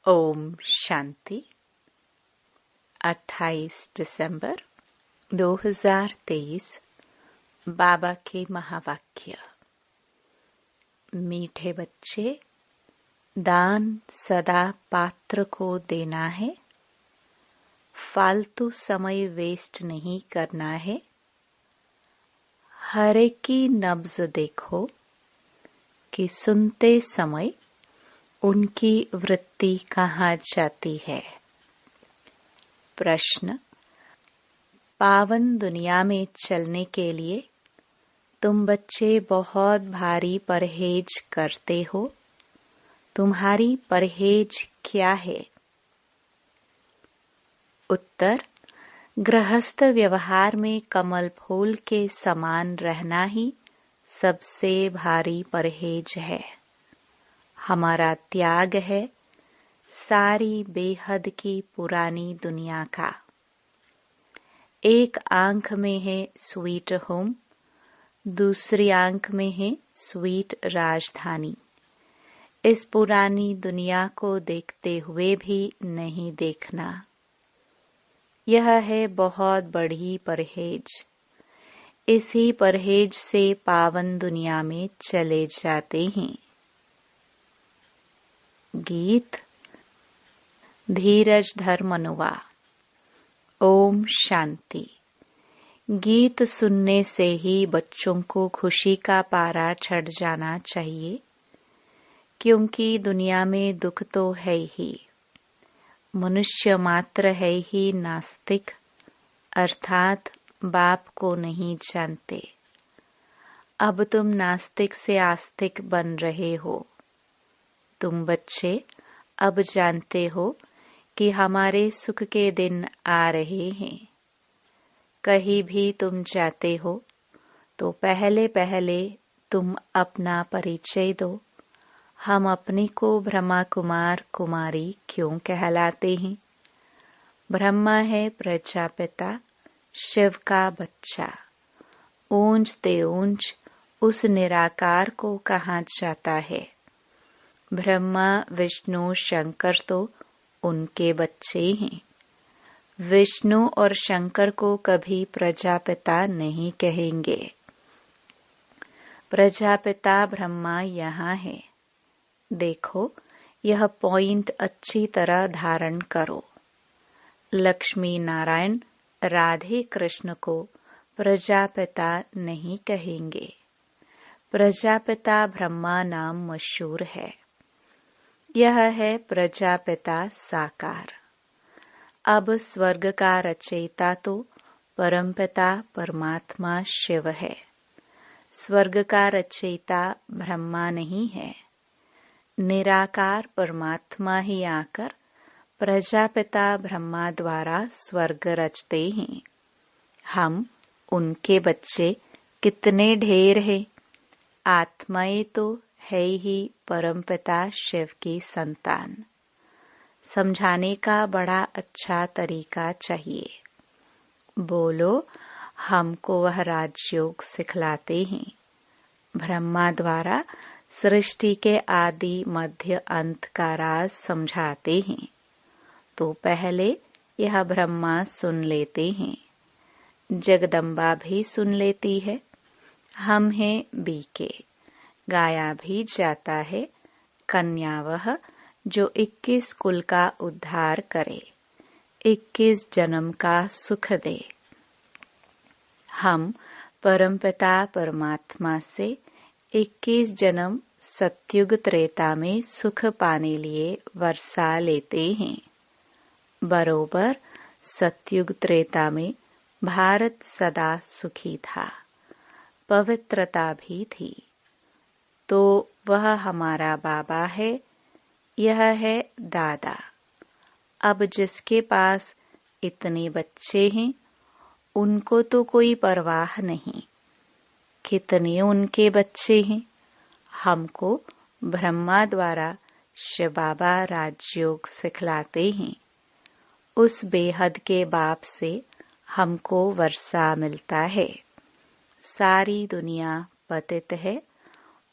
ओम शांति। 28 दिसंबर 2023 बाबा के महावाक्य। मीठे बच्चे, दान सदा पात्र को देना है, फालतू समय वेस्ट नहीं करना है। हर एक की नब्ज देखो कि सुनते समय उनकी वृत्ति कहाँ जाती है। प्रश्न: पावन दुनिया में चलने के लिए तुम बच्चे बहुत भारी परहेज करते हो। तुम्हारी परहेज क्या है? उत्तर: गृहस्थ व्यवहार में कमल फूल के समान रहना ही सबसे भारी परहेज है। हमारा त्याग है सारी बेहद की पुरानी दुनिया का। एक आंख में है स्वीट होम, दूसरी आंख में है स्वीट राजधानी। इस पुरानी दुनिया को देखते हुए भी नहीं देखना, यह है बहुत बड़ी परहेज। इसी परहेज से पावन दुनिया में चले जाते हैं। गीत धीरज धर मनुआ। ओम शांति। गीत सुनने से ही बच्चों को खुशी का पारा चढ़ जाना चाहिए, क्योंकि दुनिया में दुख तो है ही। मनुष्य मात्र है ही नास्तिक, अर्थात बाप को नहीं जानते। अब तुम नास्तिक से आस्तिक बन रहे हो। तुम बच्चे अब जानते हो कि हमारे सुख के दिन आ रहे हैं। कहीं भी तुम जाते हो तो पहले पहले तुम अपना परिचय दो। हम अपने को ब्रह्मा कुमार कुमारी क्यों कहलाते हैं? ब्रह्मा है प्रजापिता, शिव का बच्चा। ऊंचते ऊंच उस निराकार को कहा जाता है। ब्रह्मा विष्णु शंकर तो उनके बच्चे हैं। विष्णु और शंकर को कभी प्रजापिता नहीं कहेंगे। प्रजापिता ब्रह्मा यहाँ है। देखो, यह पॉइंट अच्छी तरह धारण करो। लक्ष्मी नारायण राधे कृष्ण को प्रजापिता नहीं कहेंगे। प्रजापिता ब्रह्मा नाम मशहूर है। यह है प्रजापिता साकार। अब स्वर्ग का रचयिता तो परमपिता परमात्मा शिव है। स्वर्ग का रचयिता ब्रह्मा नहीं है। निराकार परमात्मा ही आकर प्रजापिता ब्रह्मा द्वारा स्वर्ग रचते हैं। हम उनके बच्चे कितने ढेर हैं। आत्माएं तो है ही परमपिता शिव की संतान। समझाने का बड़ा अच्छा तरीका चाहिए। बोलो, हमको वह राजयोग सिखलाते हैं। ब्रह्मा द्वारा सृष्टि के आदि मध्य अंत का राज समझाते हैं। तो पहले यह ब्रह्मा सुन लेते हैं। जगदम्बा भी सुन लेती है। हम हैं बीके। गाया भी जाता है कन्या वह जो 21 कुल का उद्धार करे, 21 जन्म का सुख दे। हम परमपिता परमात्मा से 21 जन्म सतयुग त्रेता में सुख पाने लिए वर्षा लेते हैं। बरोबर सतयुग त्रेता में भारत सदा सुखी था, पवित्रता भी थी। तो वह हमारा बाबा है, यह है दादा। अब जिसके पास इतने बच्चे हैं, उनको तो कोई परवाह नहीं। कितने उनके बच्चे हैं? हमको ब्रह्मा द्वारा शिव बाबा राजयोग सिखलाते हैं। उस बेहद के बाप से हमको वर्षा मिलता है। सारी दुनिया पतित है,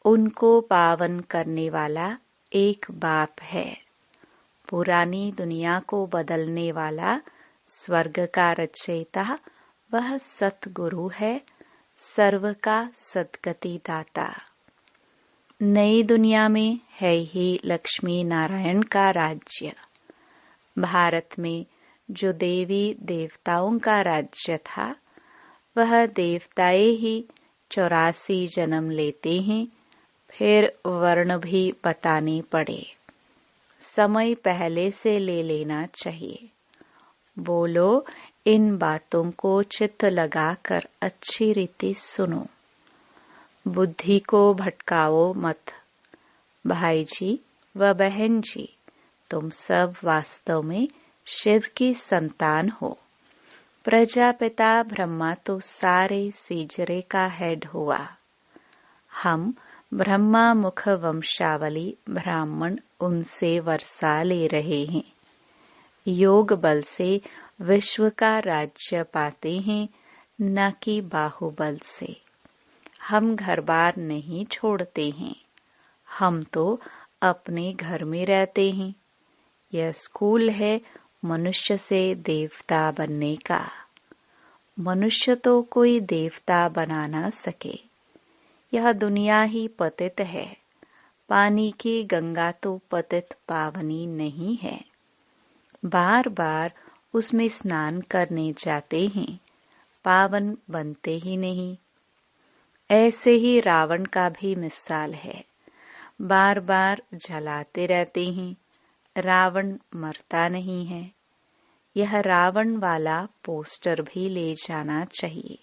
उनको पावन करने वाला एक बाप है। पुरानी दुनिया को बदलने वाला स्वर्ग का रचयिता वह सतगुरु है, सर्व का सद्गति दाता। नई दुनिया में है ही लक्ष्मी नारायण का राज्य। भारत में जो देवी देवताओं का राज्य था, वह देवताए ही 84 जन्म लेते हैं, फिर वर्ण भी बताने पड़े। समय पहले से ले लेना चाहिए। बोलो, इन बातों को चित्त लगाकर अच्छी रीति सुनो। बुद्धि को भटकाओ मत। भाई जी व बहन जी, तुम सब वास्तव में शिव की संतान हो। प्रजापिता ब्रह्मा तो सारे सीजरे का हेड हुआ। हम ब्रह्मा मुख वंशावली ब्राह्मण उनसे वर्षा ले रहे हैं। योग बल से विश्व का राज्य पाते हैं, न कि बाहुबल से। हम घर बार नहीं छोड़ते हैं, हम तो अपने घर में रहते हैं। यह स्कूल है मनुष्य से देवता बनने का। मनुष्य तो कोई देवता बना न सके। यह दुनिया ही पतित है। पानी की गंगा तो पतित पावनी नहीं है। बार बार उसमें स्नान करने जाते हैं, पावन बनते ही नहीं। ऐसे ही रावण का भी मिसाल है। बार बार जलाते रहते हैं, रावण मरता नहीं है। यह रावण वाला पोस्टर भी ले जाना चाहिए।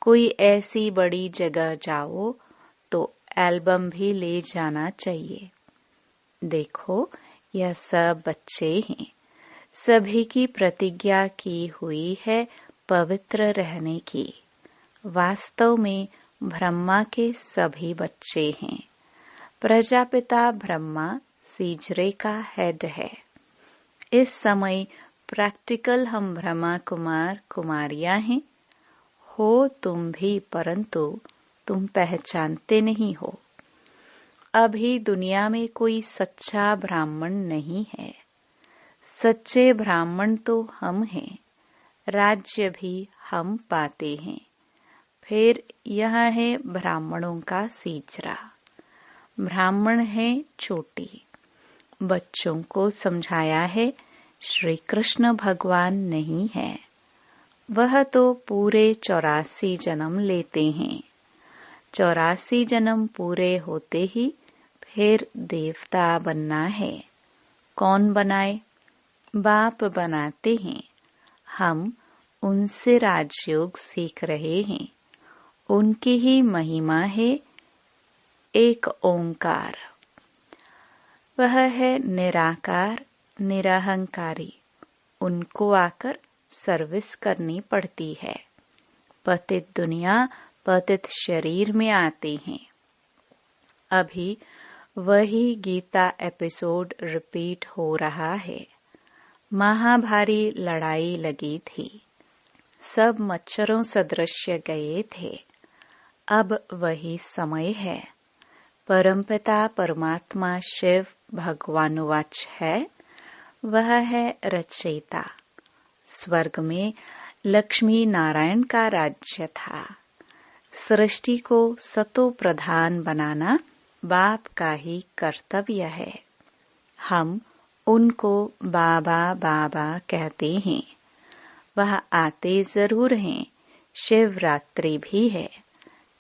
कोई ऐसी बड़ी जगह जाओ तो एल्बम भी ले जाना चाहिए। देखो, यह सब बच्चे हैं। सभी की प्रतिज्ञा की हुई है पवित्र रहने की। वास्तव में ब्रह्मा के सभी बच्चे हैं। प्रजापिता ब्रह्मा सीजरे का हेड है। इस समय प्रैक्टिकल हम ब्रह्मा कुमार कुमारियां हैं। हो तुम भी, परंतु तुम पहचानते नहीं हो। अभी दुनिया में कोई सच्चा ब्राह्मण नहीं है। सच्चे ब्राह्मण तो हम हैं। राज्य भी हम पाते हैं। फिर यह है ब्राह्मणों का सीजरा। ब्राह्मण है चोटी। बच्चों को समझाया है श्री कृष्ण भगवान नहीं है। वह तो पूरे 84 जन्म लेते हैं। 84 जन्म पूरे होते ही फिर देवता बनना है। कौन बनाए? बाप बनाते हैं। हम उनसे राजयोग सीख रहे हैं। उनकी ही महिमा है एक ओंकार। वह है निराकार निरहंकारी। उनको आकर सर्विस करनी पड़ती है। पतित दुनिया पतित शरीर में आते हैं। अभी वही गीता एपिसोड रिपीट हो रहा है। महाभारी लड़ाई लगी थी। सब मच्छरों सदृश गए थे। अब वही समय है। परमपिता परमात्मा शिव भगवानुवाच है। वह है रचयिता। स्वर्ग में लक्ष्मी नारायण का राज्य था। सृष्टि को सतो प्रधान बनाना बाप का ही कर्तव्य है। हम उनको बाबा बाबा कहते हैं। वह आते जरूर हैं। शिवरात्रि भी है।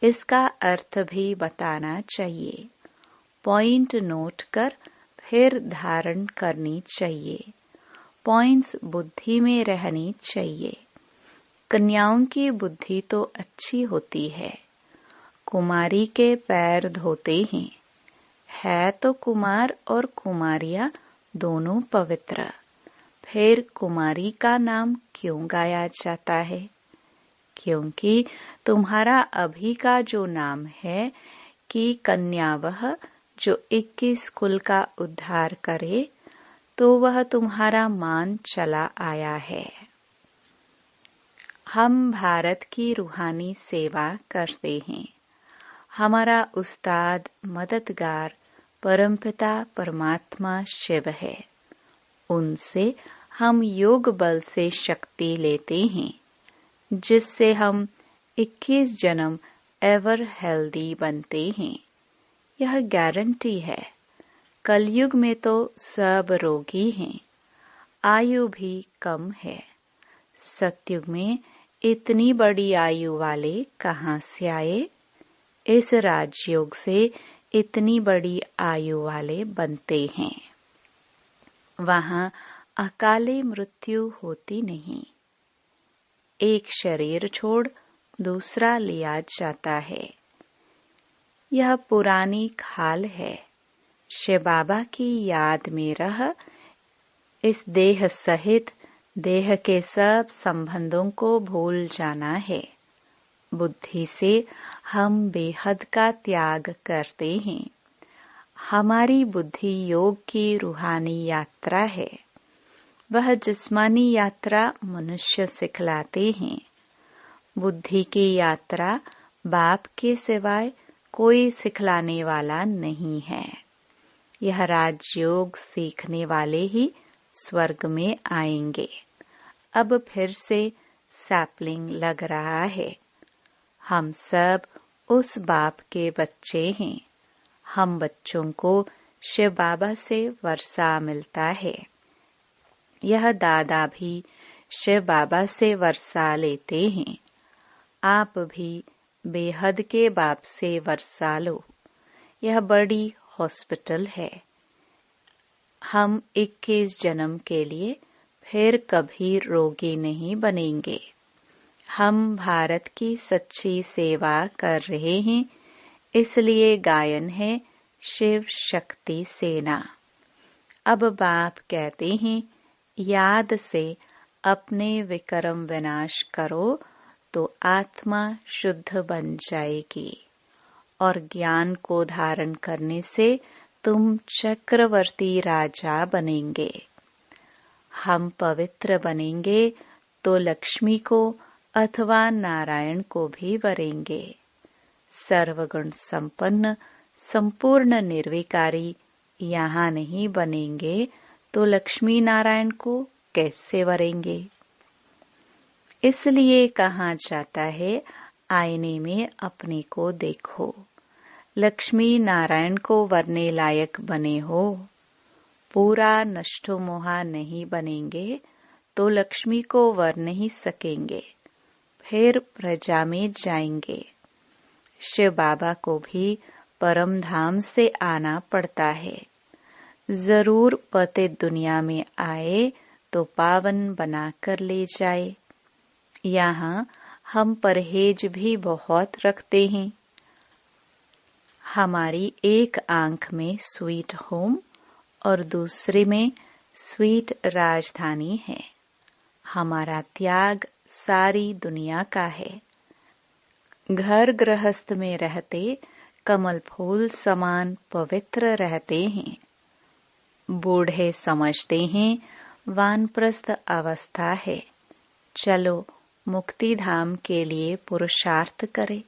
इसका अर्थ भी बताना चाहिए। पॉइंट नोट कर फिर धारण करनी चाहिए। पॉइंट्स बुद्धि में रहनी चाहिए। कन्याओं की बुद्धि तो अच्छी होती है। कुमारी के पैर धोते हैं। है तो कुमार और कुमारियां दोनों पवित्र। फिर कुमारी का नाम क्यों गाया जाता है? क्योंकि तुम्हारा अभी का जो नाम है कि कन्या वह जो 21 कुल का उद्धार करे, तो वह तुम्हारा मान चला आया है। हम भारत की रूहानी सेवा करते हैं। हमारा उस्ताद मददगार परमपिता परमात्मा शिव है। उनसे हम योग बल से शक्ति लेते हैं, जिससे हम 21 जन्म एवर हेल्दी बनते हैं। यह गारंटी है। कलयुग में तो सब रोगी हैं, आयु भी कम है। सतयुग में इतनी बड़ी आयु वाले कहाँ से आए? इस राजयोग से इतनी बड़ी आयु वाले बनते हैं। वहाँ अकाले मृत्यु होती नहीं। एक शरीर छोड़ दूसरा लिया जाता है। यह पुरानी खाल है। शिव बाबा की याद में रह इस देह सहित देह के सब संबंधों को भूल जाना है। बुद्धि से हम बेहद का त्याग करते हैं। हमारी बुद्धि योग की रूहानी यात्रा है। वह जिस्मानी यात्रा मनुष्य सिखलाते हैं। बुद्धि की यात्रा बाप के सिवाय कोई सिखलाने वाला नहीं है। यह राजयोग सीखने वाले ही स्वर्ग में आएंगे। अब फिर से सैपलिंग लग रहा है। हम सब उस बाप के बच्चे हैं। हम बच्चों को शिव बाबा से वर्षा मिलता है। यह दादा भी शिव बाबा से वर्षा लेते हैं। आप भी बेहद के बाप से वर्षा लो। यह बड़ी हॉस्पिटल है। हम 21 जन्म के लिए फिर कभी रोगी नहीं बनेंगे। हम भारत की सच्ची सेवा कर रहे हैं, इसलिए गायन है शिव शक्ति सेना। अब बाप कहते हैं, याद से अपने विक्रम विनाश करो तो आत्मा शुद्ध बन जाएगी और ज्ञान को धारण करने से तुम चक्रवर्ती राजा बनेंगे। हम पवित्र बनेंगे तो लक्ष्मी को अथवा नारायण को भी वरेंगे। सर्वगुण संपन्न संपूर्ण निर्विकारी यहाँ नहीं बनेंगे तो लक्ष्मी नारायण को कैसे वरेंगे? इसलिए कहा जाता है, आईने में अपने को देखो। लक्ष्मी नारायण को वरने लायक बने हो। पूरा नष्टो मोहा नहीं बनेंगे तो लक्ष्मी को वर नहीं सकेंगे। फिर प्रजा में जाएंगे। शिव बाबा को भी परम धाम से आना पड़ता है। जरूर पतित दुनिया में आए तो पावन बनाकर ले जाए। यहाँ हम परहेज भी बहुत रखते हैं। हमारी एक आंख में स्वीट होम और दूसरे में स्वीट राजधानी है। हमारा त्याग सारी दुनिया का है। घर गृहस्थ में रहते कमल फूल समान पवित्र रहते हैं। बूढ़े समझते हैं वानप्रस्थ अवस्था है, चलो मुक्ति धाम के लिए पुरुषार्थ करें।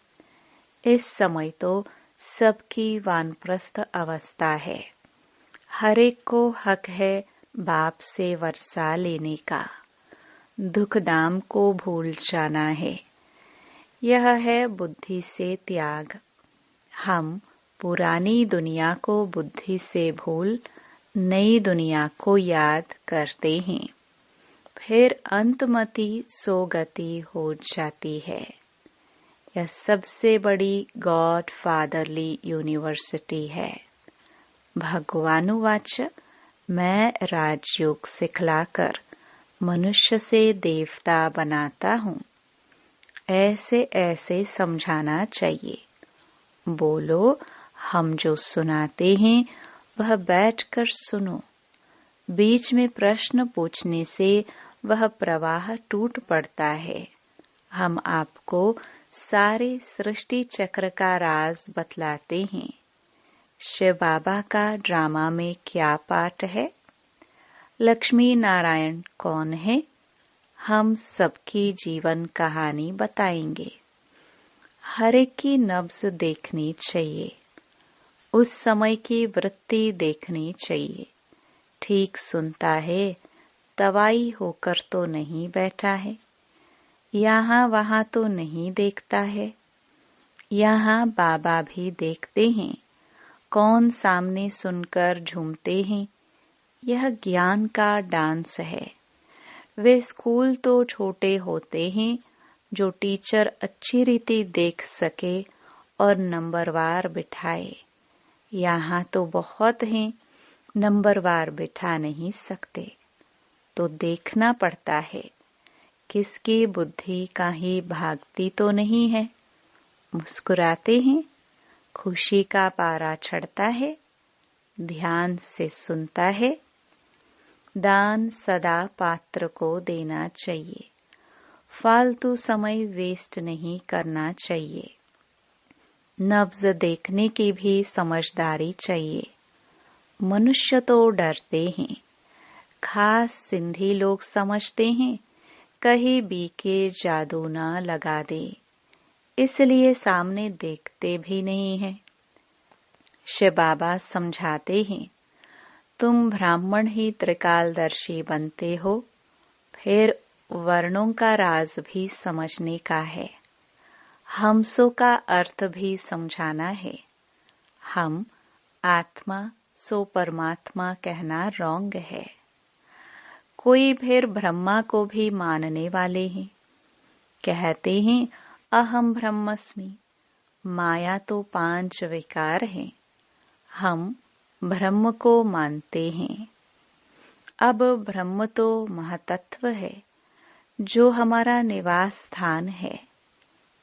इस समय तो सबकी वानप्रस्थ अवस्था है। हर एक को हक है बाप से वर्षा लेने का। दुख दाम को भूल जाना है। यह है बुद्धि से त्याग। हम पुरानी दुनिया को बुद्धि से भूल नई दुनिया को याद करते हैं। फिर अंतमति सोगति हो जाती है। यह सबसे बड़ी गॉड फादरली यूनिवर्सिटी है। भगवानुवाच, मैं राजयोग सिखलाकर मनुष्य से देवता बनाता हूँ। ऐसे ऐसे समझाना चाहिए। बोलो, हम जो सुनाते हैं वह बैठकर सुनो। बीच में प्रश्न पूछने से वह प्रवाह टूट पड़ता है। हम आपको सारे सृष्टि चक्र का राज बतलाते हैं। शिव बाबा का ड्रामा में क्या पार्ट है? लक्ष्मी नारायण कौन है? हम सबकी जीवन कहानी बताएंगे। हर एक की नब्ज देखनी चाहिए। उस समय की वृत्ति देखनी चाहिए। ठीक सुनता है, तवाई होकर तो नहीं बैठा है। यहाँ वहाँ तो नहीं देखता है। यहाँ बाबा भी देखते हैं, कौन सामने सुनकर झूमते हैं। यह ज्ञान का डांस है। वे स्कूल तो छोटे होते हैं, जो टीचर अच्छी रीति देख सके और नंबरवार बिठाए। यहाँ तो बहुत हैं, नंबरवार बिठा नहीं सकते, तो देखना पड़ता है किसकी बुद्धि कहीं भागती तो नहीं है। मुस्कुराते हैं, खुशी का पारा चढ़ता है, ध्यान से सुनता है। दान सदा पात्र को देना चाहिए, फालतू समय वेस्ट नहीं करना चाहिए। नब्ज देखने की भी समझदारी चाहिए। मनुष्य तो डरते हैं, खास सिंधी लोग समझते हैं कहीं बीके जादू ना लगा दे, इसलिए सामने देखते भी नहीं हैं। शिव बाबा समझाते हैं, तुम ब्राह्मण ही त्रिकालदर्शी बनते हो, फिर वर्णों का राज भी समझने का है, हमसों का अर्थ भी समझाना है। हम आत्मा सो परमात्मा कहना रॉन्ग है। कोई फिर ब्रह्मा को भी मानने वाले हैं, कहते हैं अहम ब्रह्मस्मि। माया तो 5 विकार हैं, हम ब्रह्म को मानते हैं। अब ब्रह्म तो महातत्व है, जो हमारा निवास स्थान है।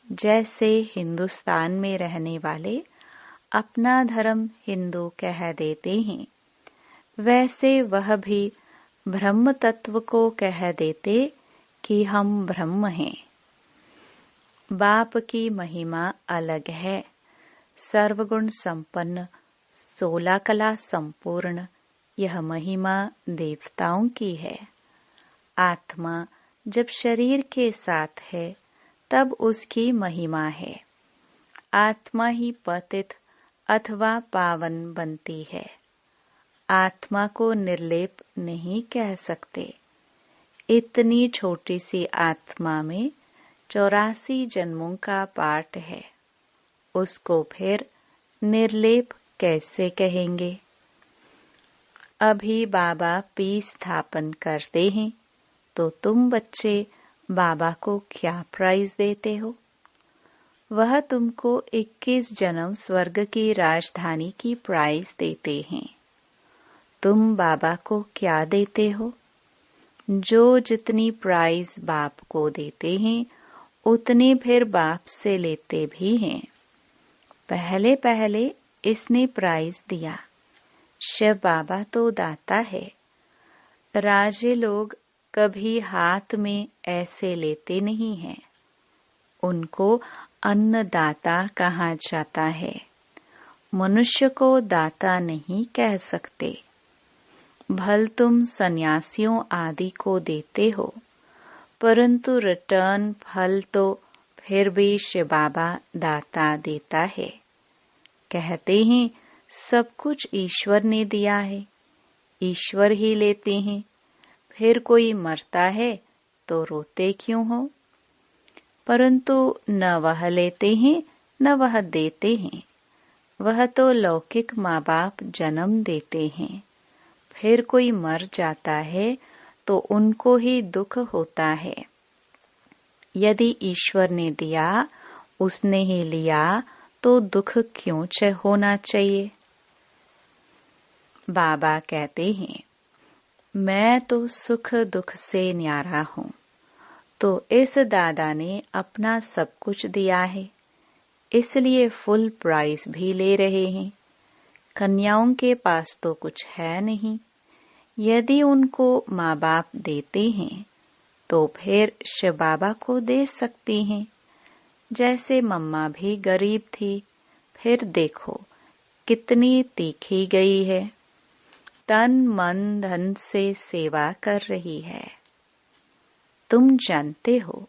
जैसे हिंदुस्तान में रहने वाले अपना धर्म हिंदू कह देते हैं, वैसे वह भी ब्रह्म तत्व को कह देते कि हम ब्रह्म हैं। बाप की महिमा अलग है, सर्वगुण संपन्न, 16 कला संपूर्ण। यह महिमा देवताओं की है। आत्मा जब शरीर के साथ है तब उसकी महिमा है। आत्मा ही पतित अथवा पावन बनती है। आत्मा को निर्लेप नहीं कह सकते। इतनी छोटी सी आत्मा में 84 जन्मों का पाठ है, उसको फिर निर्लेप कैसे कहेंगे। अभी बाबा पीस स्थापन करते हैं, तो तुम बच्चे बाबा को क्या प्राइज देते हो? वह तुमको 21 जन्म स्वर्ग की राजधानी की प्राइज देते हैं। तुम बाबा को क्या देते हो? जो जितनी प्राइज बाप को देते हैं, उतनी फिर बाप से लेते भी हैं। पहले पहले इसने प्राइज दिया। शिव बाबा तो दाता है। राजे लोग कभी हाथ में ऐसे लेते नहीं हैं। उनको अन्नदाता कहा जाता है। मनुष्य को दाता नहीं कह सकते। भल तुम सन्यासियों आदि को देते हो, परंतु रिटर्न फल तो फिर भी शिव बाबा दाता देता है। कहते हैं सब कुछ ईश्वर ने दिया है, ईश्वर ही लेते हैं। फिर कोई मरता है तो रोते क्यों हो? परंतु न वह लेते हैं न वह देते हैं। वह तो लौकिक माँ बाप जन्म देते हैं। फिर कोई मर जाता है तो उनको ही दुख होता है। यदि ईश्वर ने दिया, उसने ही लिया, तो दुख क्यों होना चाहिए? बाबा कहते हैं, मैं तो सुख दुख से न्यारा हूँ। तो इस दादा ने अपना सब कुछ दिया है, इसलिए फुल प्राइज भी ले रहे हैं। कन्याओं के पास तो कुछ है नहीं। यदि उनको माँ बाप देते हैं तो फिर शिव बाबा को दे सकती हैं। जैसे मम्मा भी गरीब थी, फिर देखो कितनी तीखी गई है। तन मन धन से सेवा कर रही है। तुम जानते हो,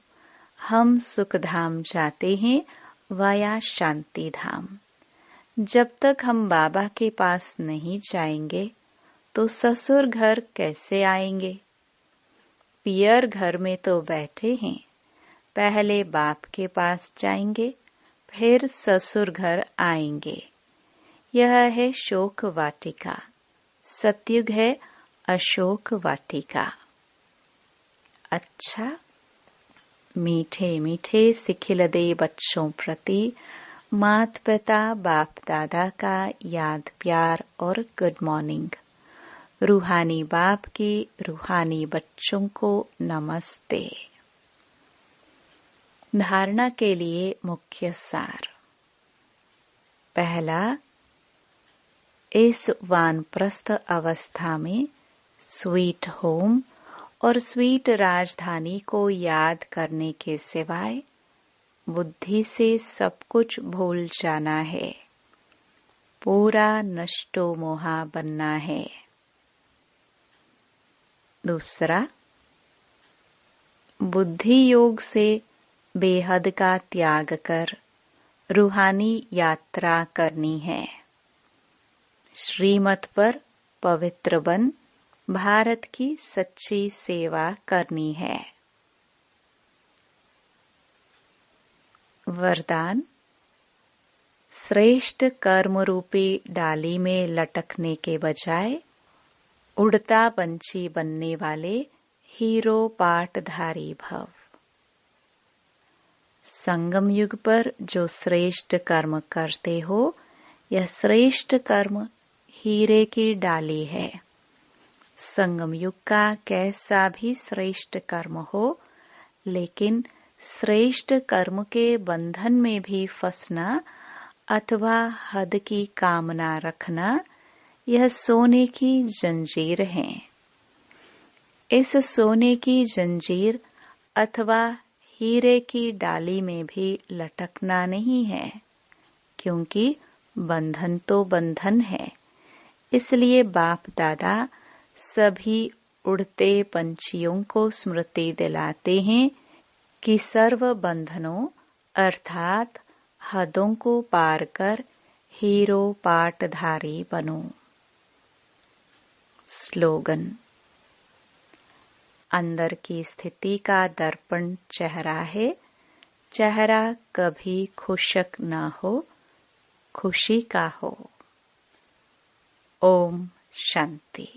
हम सुखधाम जाते हैं वाया शांति धाम। जब तक हम बाबा के पास नहीं जाएंगे, तो ससुर घर कैसे आएंगे? पियर घर में तो बैठे हैं, पहले बाप के पास जाएंगे, फिर ससुर घर आएंगे। यह है शोक वाटिका, सतयुग है अशोक वाटिका। अच्छा, मीठे मीठे सिखिलदे बच्चों प्रति मात पिता बाप दादा का याद प्यार और गुड मॉर्निंग। रूहानी बाप की रूहानी बच्चों को नमस्ते। धारणा के लिए मुख्य सार। पहला, इस वानप्रस्थ अवस्था में स्वीट होम और स्वीट राजधानी को याद करने के सिवाय बुद्धि से सब कुछ भूल जाना है, पूरा नष्टो मोहा बनना है। दूसरा, बुद्धि योग से बेहद का त्याग कर रूहानी यात्रा करनी है। श्रीमत पर पवित्र बन भारत की सच्ची सेवा करनी है। वरदान, श्रेष्ठ कर्म रूपी डाली में लटकने के बजाय उड़ता पंछी बनने वाले हीरो पाटधारी भव। संगम युग पर जो श्रेष्ठ कर्म करते हो, यह श्रेष्ठ कर्म हीरे की डाली है। संगम युग का कैसा भी श्रेष्ठ कर्म हो, लेकिन श्रेष्ठ कर्म के बंधन में भी फंसना अथवा हद की कामना रखना, यह सोने की जंजीर है। इस सोने की जंजीर अथवा हीरे की डाली में भी लटकना नहीं है, क्योंकि बंधन तो बंधन है। इसलिए बाप दादा सभी उड़ते पंछियों को स्मृति दिलाते हैं कि सर्व बंधनों अर्थात हदों को पार कर हीरो पाटधारी बनो। स्लोगन, अंदर की स्थिति का दर्पण चेहरा है, चेहरा कभी खुशक न हो, खुशी का हो। ओम शांति।